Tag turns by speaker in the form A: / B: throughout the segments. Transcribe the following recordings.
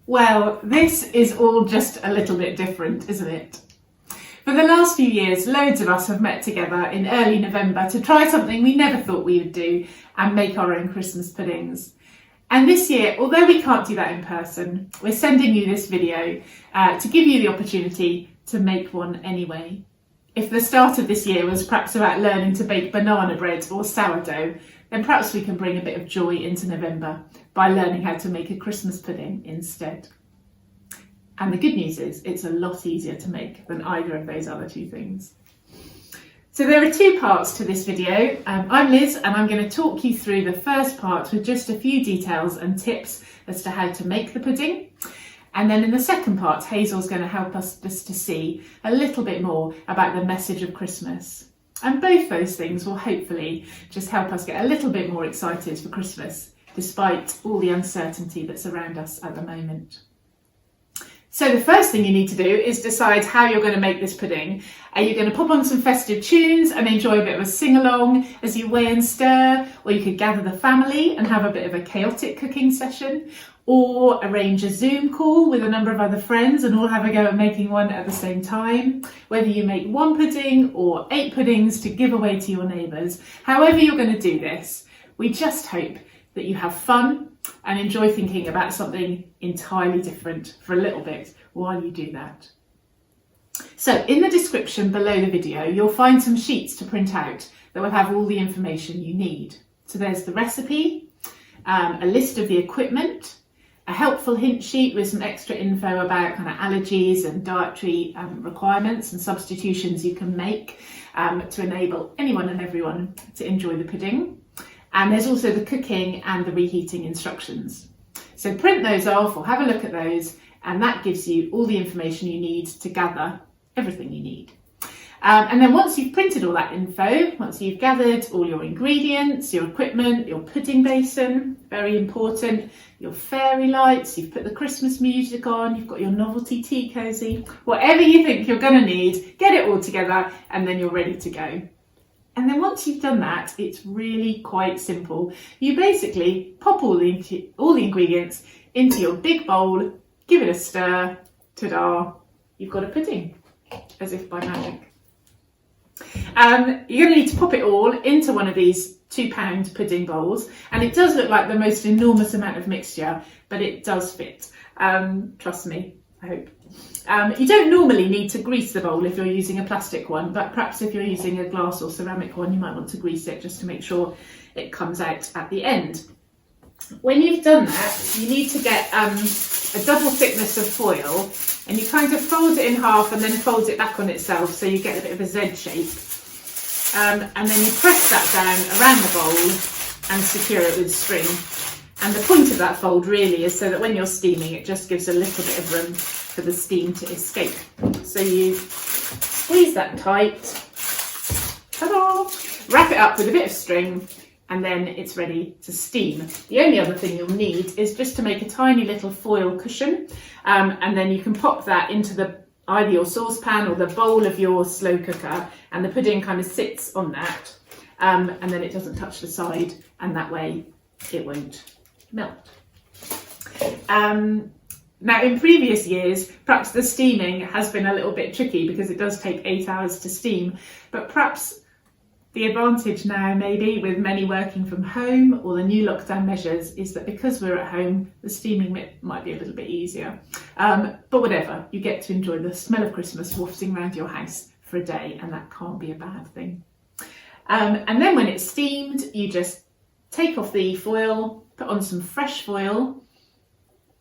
A: Well, this is all just a little bit different, isn't it? For the last few years, loads of us have met together in early November to try something we never thought we would do and make our own Christmas puddings. And this year, although we can't do that in person, we're sending you this video to give you the opportunity to make one anyway. If the start of this year was perhaps about learning to bake banana bread or sourdough, then perhaps we can bring a bit of joy into November by learning how to make a Christmas pudding instead. And the good news is it's a lot easier to make than either of those other two things. So there are two parts to this video. I'm Liz and I'm going to talk you through the first part with just a few details and tips as to how to make the pudding. And then in the second part, Hazel's going to help us just to see a little bit more about the message of Christmas. And both those things will hopefully just help us get a little bit more excited for Christmas, despite all the uncertainty that's around us at the moment. So the first thing you need to do is decide how you're going to make this pudding. Are you going to pop on some festive tunes and enjoy a bit of a sing-along as you weigh and stir? Or you could gather the family and have a bit of a chaotic cooking session? Or arrange a Zoom call with a number of other friends and all have a go at making one at the same time? Whether you make one pudding or 8 puddings to give away to your neighbours, however you're going to do this, we just hope that you have fun and enjoy thinking about something entirely different for a little bit while you do that. So in the description below the video, you'll find some sheets to print out that will have all the information you need. So there's the recipe, a list of the equipment, a helpful hint sheet with some extra info about kind of allergies and dietary requirements and substitutions you can make to enable anyone and everyone to enjoy the pudding. And there's also the cooking and the reheating instructions. So print those off or have a look at those, and that gives you all the information you need to gather everything you need. And then once you've printed all that info, once you've gathered all your ingredients, your equipment, your pudding basin, very important, your fairy lights, you've put the Christmas music on, you've got your novelty tea cosy, whatever you think you're going to need, get it all together and then you're ready to go. And then once you've done that, it's really quite simple. You basically pop all the ingredients into your big bowl, give it a stir, ta-da, you've got a pudding, as if by magic. You're going to need to pop it all into one of these 2-pound pudding bowls, and it does look like the most enormous amount of mixture, but it does fit. Trust me, I hope. You don't normally need to grease the bowl if you're using a plastic one, but perhaps if you're using a glass or ceramic one, you might want to grease it just to make sure it comes out at the end. When you've done that, you need to get a double thickness of foil, and you kind of fold it in half and then fold it back on itself so you get a bit of a Z shape. And then you press that down around the bowl and secure it with string. And the point of that fold really is so that when you're steaming, it just gives a little bit of room for the steam to escape. So you squeeze that tight, ta-da, wrap it up with a bit of string, and then it's ready to steam. The only other thing you'll need is just to make a tiny little foil cushion, and then you can pop that into either your saucepan or the bowl of your slow cooker, and the pudding kind of sits on that, and then it doesn't touch the side, and that way it won't melt. Now in previous years, perhaps the steaming has been a little bit tricky because it does take 8 hours to steam, but perhaps the advantage now maybe with many working from home or the new lockdown measures is that because we're at home, the steaming might be a little bit easier. But whatever, you get to enjoy the smell of Christmas wafting around your house for a day, and that can't be a bad thing. And then when it's steamed, you just take off the foil, put on some fresh foil,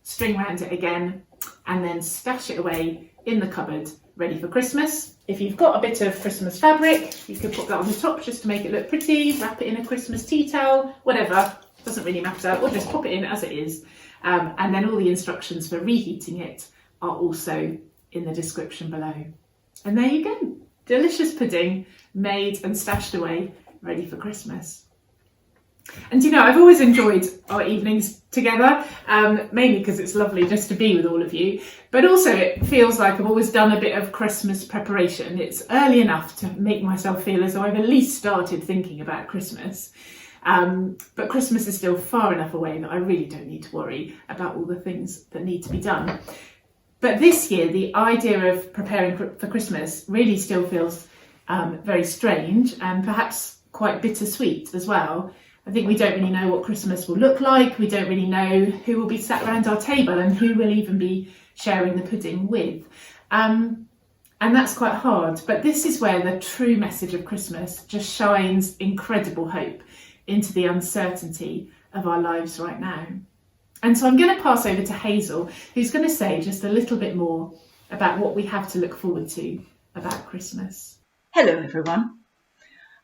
A: string around it again, and then stash it away in the cupboard, ready for Christmas. If you've got a bit of Christmas fabric, you could put that on the top just to make it look pretty, wrap it in a Christmas tea towel, whatever, doesn't really matter, or just pop it in as it is. And then all the instructions for reheating it are also in the description below. And there you go, delicious pudding made and stashed away, ready for Christmas. And you know, I've always enjoyed our evenings together, mainly because it's lovely just to be with all of you, but also it feels like I've always done a bit of Christmas preparation. It's early enough to make myself feel as though I've at least started thinking about Christmas. But Christmas is still far enough away that I really don't need to worry about all the things that need to be done. But this year, the idea of preparing for Christmas really still feels very strange and perhaps quite bittersweet as well. I think we don't really know what Christmas will look like. We don't really know who will be sat around our table and who we'll even be sharing the pudding with. And that's quite hard. But this is where the true message of Christmas just shines incredible hope into the uncertainty of our lives right now. And so I'm going to pass over to Hazel, who's going to say just a little bit more about what we have to look forward to about Christmas.
B: Hello everyone.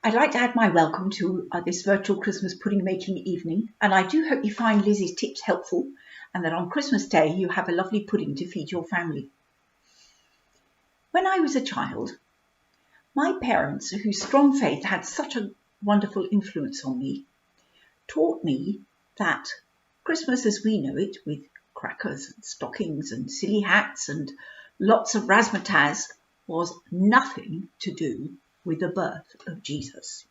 B: I'd like to add my welcome to this virtual Christmas pudding making evening, and I do hope you find Lizzie's tips helpful and that on Christmas Day you have a lovely pudding to feed your family. When I was a child, my parents, whose strong faith had such a wonderful influence on me, taught me that Christmas as we know it, with crackers and stockings and silly hats and lots of razzmatazz, was nothing to do with the birth of Jesus.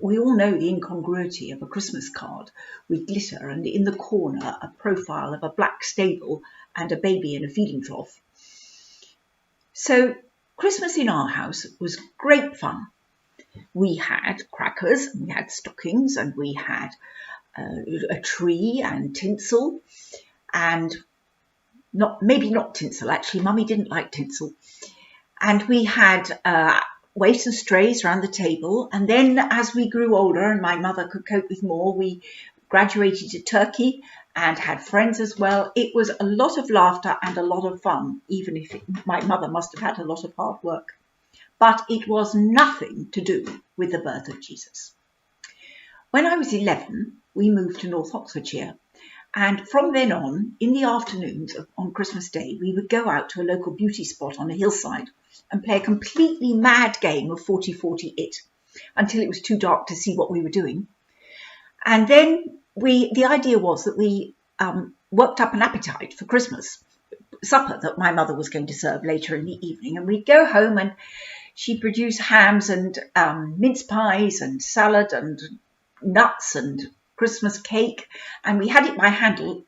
B: We all know the incongruity of a Christmas card with glitter and in the corner a profile of a black stable and a baby in a feeding trough. So Christmas in our house was great fun. We had crackers, we had stockings, and we had a tree and tinsel, and maybe not tinsel, actually Mummy didn't like tinsel. And we had waifs and strays around the table, and then as we grew older and my mother could cope with more, we graduated to turkey and had friends as well. It was a lot of laughter and a lot of fun, even if my mother must have had a lot of hard work. But it was nothing to do with the birth of Jesus. When I was 11, we moved to North Oxfordshire, and from then on, in the afternoons on Christmas Day, we would go out to a local beauty spot on a hillside and play a completely mad game of 40-40-it until it was too dark to see what we were doing. And then the idea was that we worked up an appetite for Christmas supper that my mother was going to serve later in the evening. And we'd go home and she'd produce hams and mince pies and salad and nuts and Christmas cake. And we had it by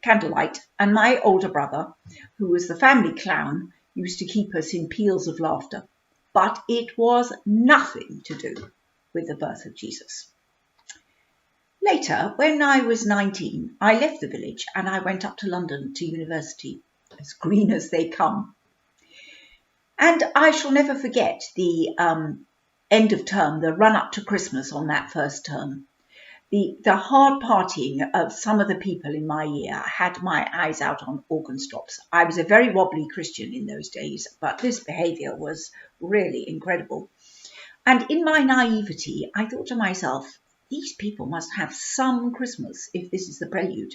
B: candlelight. And my older brother, who was the family clown, used to keep us in peals of laughter. But it was nothing to do with the birth of Jesus. Later, when I was 19, I left the village and I went up to London to university, as green as they come. And I shall never forget the end of term, the run up to Christmas on that first term. The hard partying of some of the people in my year had my eyes out on organ stops. I was a very wobbly Christian in those days, but this behaviour was really incredible. And in my naivety, I thought to myself, these people must have some Christmas if this is the prelude.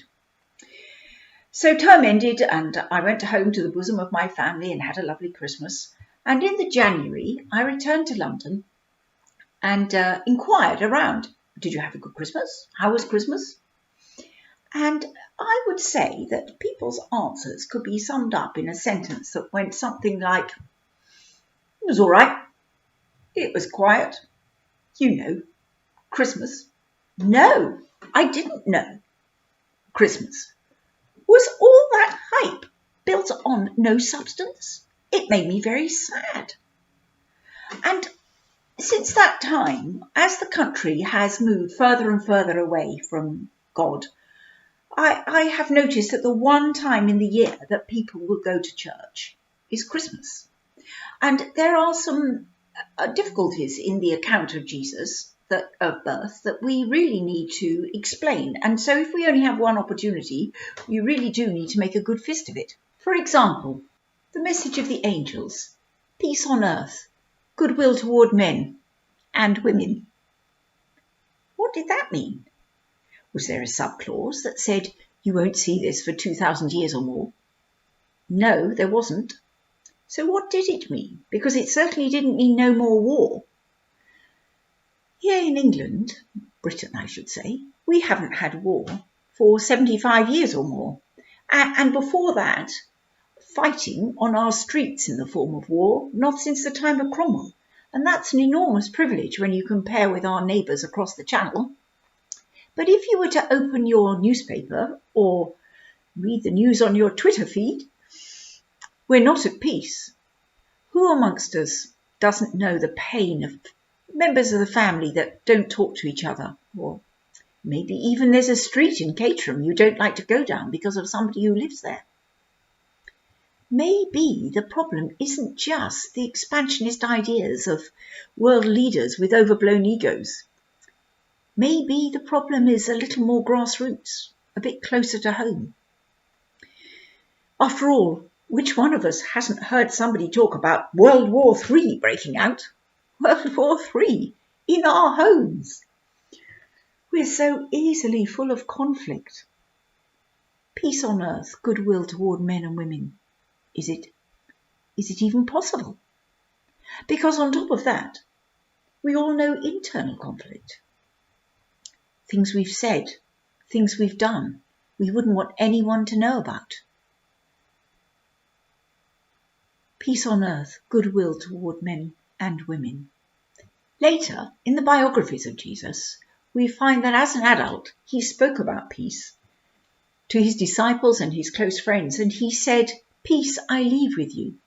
B: So term ended and I went home to the bosom of my family and had a lovely Christmas. And in the January, I returned to London and inquired around. Did you have a good Christmas? How was Christmas? And I would say that people's answers could be summed up in a sentence that went something like, it was all right. It was quiet. You know, Christmas. No, I didn't know. Christmas. Was all that hype built on no substance? It made me very sad. And since that time, as the country has moved further and further away from God, I have noticed that the one time in the year that people will go to church is Christmas. And there are some difficulties in the account of Jesus, of birth, that we really need to explain. And so if we only have one opportunity, we really do need to make a good fist of it. For example, the message of the angels, peace on earth, goodwill toward men and women. What did that mean? Was there a subclause that said, you won't see this for 2,000 years or more? No, there wasn't. So what did it mean? Because it certainly didn't mean no more war. Here in England, Britain I should say, we haven't had war for 75 years or more. And before that, fighting on our streets in the form of war, not since the time of Cromwell. And that's an enormous privilege when you compare with our neighbours across the Channel. But if you were to open your newspaper or read the news on your Twitter feed, we're not at peace. Who amongst us doesn't know the pain of members of the family that don't talk to each other? Or maybe even there's a street in Caterham you don't like to go down because of somebody who lives there. Maybe the problem isn't just the expansionist ideas of world leaders with overblown egos. Maybe the problem is a little more grassroots, a bit closer to home. After all, which one of us hasn't heard somebody talk about World War III breaking out? World War III in our homes. We're so easily full of conflict. Peace on earth, goodwill toward men and women. Is it even possible? Because on top of that, we all know internal conflict. Things we've said, things we've done, we wouldn't want anyone to know about. Peace on earth, goodwill toward men and women. Later, in the biographies of Jesus, we find that as an adult, he spoke about peace to his disciples and his close friends, and he said, "Peace I leave with you.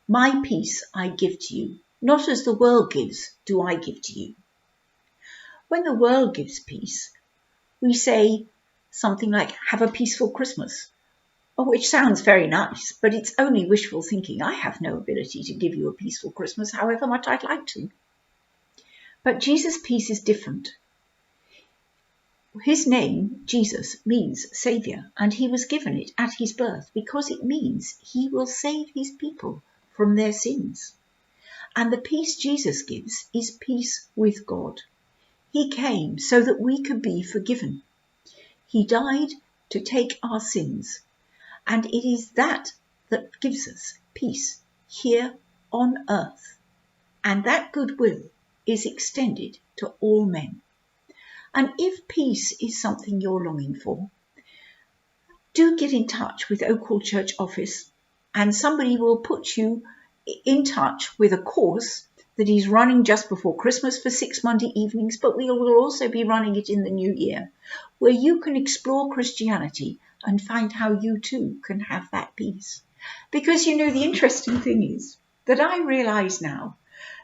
B: My peace I give to you. Not as the world gives, do I give to you." When the world gives peace, we say something like, "Have a peaceful Christmas," which sounds very nice, but it's only wishful thinking. I have no ability to give you a peaceful Christmas, however much I'd like to. But Jesus' peace is different. His name, Jesus, means Saviour, and he was given it at his birth because it means he will save his people from their sins. And the peace Jesus gives is peace with God. He came so that we could be forgiven. He died to take our sins, and it is that gives us peace here on earth. And that goodwill is extended to all men. And if peace is something you're longing for, do get in touch with Oakhall Church office, and somebody will put you in touch with a course that is running just before Christmas for 6 Monday evenings, but we will also be running it in the new year, where you can explore Christianity and find how you too can have that peace. Because the interesting thing is that I realise now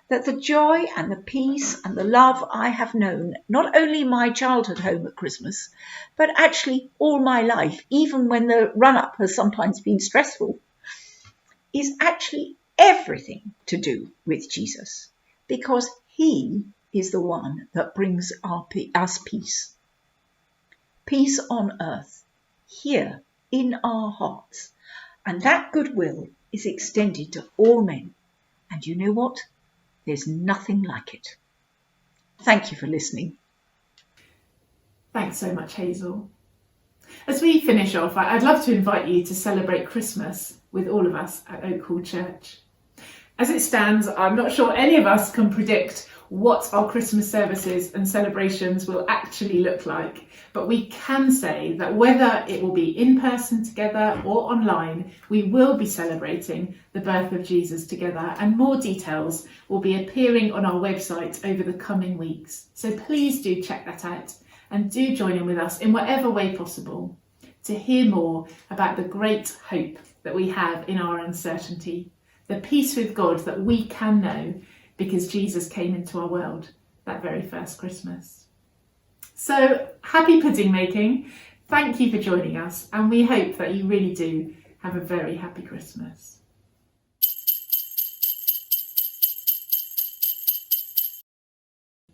B: that the joy and the peace and the love I have known, not only in my childhood home at Christmas, but actually all my life, even when the run-up has sometimes been stressful, is actually everything to do with Jesus, because he is the one that brings us peace. Peace on earth, here in our hearts. And that goodwill is extended to all men. And you know what? There's nothing like it. Thank you for listening.
A: Thanks so much, Hazel. As we finish off, I'd love to invite you to celebrate Christmas with all of us at Oakhall Church. As it stands, I'm not sure any of us can predict what our Christmas services and celebrations will actually look like, but we can say that whether it will be in person together or online, we will be celebrating the birth of Jesus together, and more details will be appearing on our website over the coming weeks. So please do check that out and do join in with us in whatever way possible to hear more about the great hope that we have in our uncertainty, the peace with God that we can know because Jesus came into our world that very first Christmas. So happy pudding making. Thank you for joining us, and we hope that you really do have a very happy Christmas.